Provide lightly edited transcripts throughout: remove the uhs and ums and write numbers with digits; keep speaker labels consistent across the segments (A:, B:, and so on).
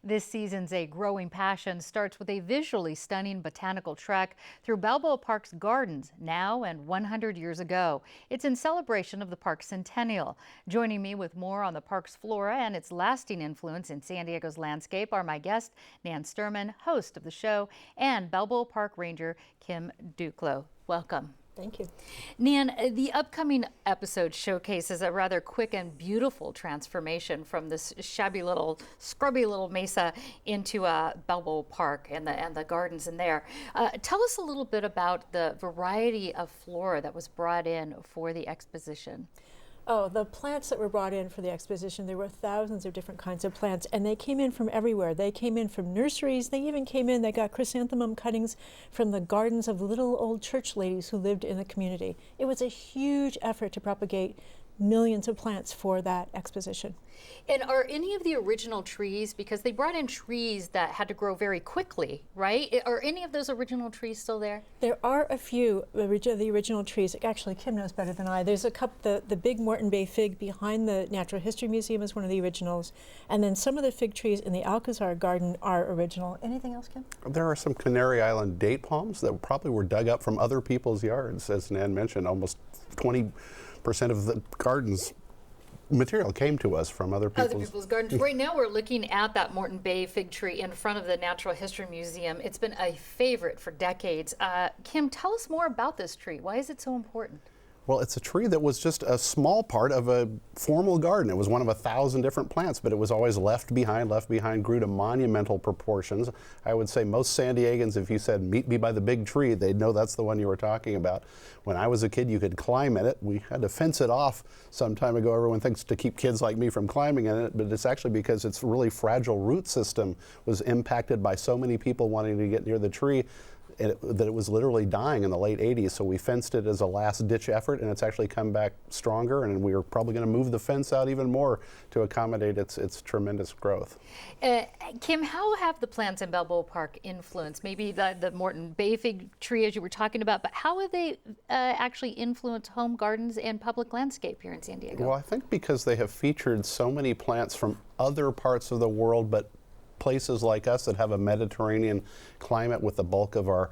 A: This season's A Growing Passion starts with a visually stunning botanical trek through Balboa Park's gardens now and 100 years ago. It's in celebration of the park's centennial. Joining me with more on the park's flora and its lasting influence in San Diego's landscape are my guest, Nan Sturman, host of the show, and Balboa Park Ranger Kim Duclos. Welcome.
B: Thank you.
A: Nan, the upcoming episode showcases a rather quick and beautiful transformation from this shabby little, scrubby little mesa into Balboa Park and the gardens in there. Tell us a little bit about the variety of flora that was brought in for the exposition.
B: Oh, the plants that were brought in for the exposition, there were thousands of different kinds of plants, and they came in from everywhere. They came in from nurseries. They even came in, they got chrysanthemum cuttings from the gardens of little old church ladies who lived in the community. It was a huge effort to propagate millions of plants for that exposition.
A: And are any of the original trees, because they brought in trees that had to grow very quickly, right? Are any of those original trees still there?
B: There are a few of the original trees. Actually, Kim knows better than I. There's a couple, the big Moreton Bay fig behind the Natural History Museum is one of the originals. And then some of the fig trees in the Alcazar garden are original. Anything else, Kim?
C: There are some Canary Island date palms that probably were dug up from other people's yards. As Nan mentioned, almost 20% of the garden's material came to us from other people's
A: gardens. Right now we're looking at that Moreton Bay fig tree in front of the Natural History Museum. It's been a favorite for decades. Kim, tell us more about this tree. Why is it so important?
C: Well, it's a tree that was just a small part of a formal garden. It was one of 1,000 different plants, but it was always left behind, grew to monumental proportions. I would say most San Diegans, if you said, meet me by the big tree, they'd know that's the one you were talking about. When I was a kid, you could climb in it. We had to fence it off some time ago. Everyone thinks to keep kids like me from climbing in it, but it's actually because its really fragile root system was impacted by so many people wanting to get near the tree that it was literally dying in the late 80s. So we fenced it as a last-ditch effort, and it's actually come back stronger, and we are probably going to move the fence out even more to accommodate its tremendous growth.
A: Kim, how have the plants in Balboa Park influenced, maybe the Moreton Bay fig tree as you were talking about, but how have they actually influenced home gardens and public landscape here in San Diego?
C: Well, I think because they have featured so many plants from other parts of the world, but places like us that have a Mediterranean climate with the bulk of our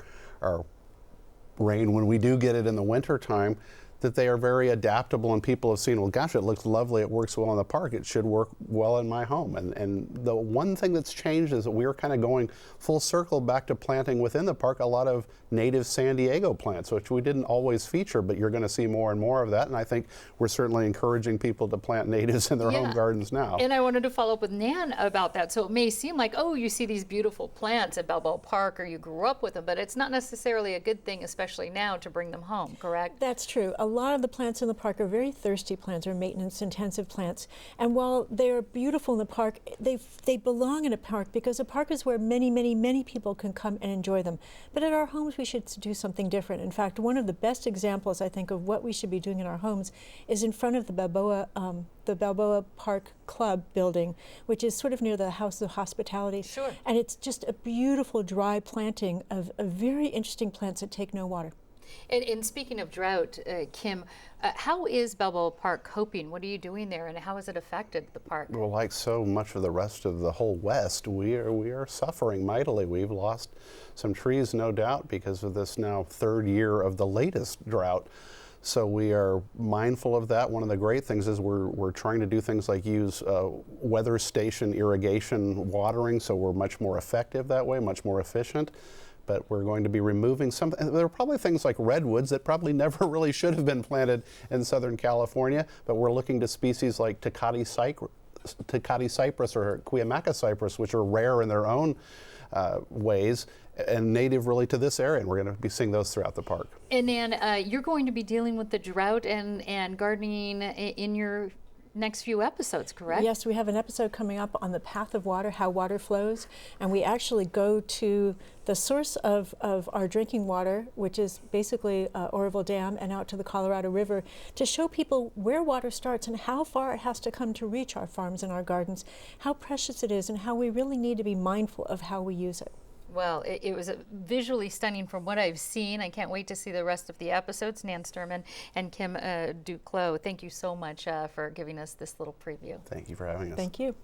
C: rain when we do get it in the winter time, that they are very adaptable, and people have seen, well, gosh, it looks lovely, it works well in the park, it should work well in my home. And the one thing that's changed is that we are kind of going full circle back to planting within the park a lot of native San Diego plants, which we didn't always feature, but you're going to see more and more of that. And I think we're certainly encouraging people to plant natives in their home gardens now.
A: And I wanted to follow up with Nan about that. So it may seem like, oh, you see these beautiful plants at Balboa Park or you grew up with them, but it's not necessarily a good thing, especially now, to bring them home, correct?
B: That's true. A lot of the plants in the park are very thirsty plants or maintenance-intensive plants. And while they're beautiful in the park, they belong in a park because a park is where many, many, many people can come and enjoy them. But at our homes, we should do something different. In fact, one of the best examples, I think, of what we should be doing in our homes is in front of the Balboa Park Club building, which is sort of near the House of Hospitality.
A: Sure.
B: And it's just a beautiful dry planting of very interesting plants that take no water.
A: And speaking of drought, Kim, how is Balboa Park coping? What are you doing there, and how has it affected the park?
C: Well, like so much of the rest of the whole West, we are suffering mightily. We've lost some trees, no doubt, because of this now third year of the latest drought. So we are mindful of that. One of the great things is we're trying to do things like use weather station irrigation watering, so we're much more effective that way, much more efficient. But we're going to be removing some. There are probably things like redwoods that probably never really should have been planted in Southern California, but we're looking to species like Tecate cypress or Cuyamaca cypress, which are rare in their own ways and native really to this area, and we're going to be seeing those throughout the park.
A: And then you're going to be dealing with the drought and gardening in your next few episodes, correct?
B: Yes, we have an episode coming up on the path of water, how water flows, and we actually go to the source of our drinking water, which is basically Oroville Dam, and out to the Colorado River to show people where water starts and how far it has to come to reach our farms and our gardens, how precious it is, and how we really need to be mindful of how we use it.
A: Well, it was visually stunning from what I've seen. I can't wait to see the rest of the episodes. Nan Sturman and Kim Duclos, thank you so much for giving us this little preview.
C: Thank you for having us.
B: Thank you.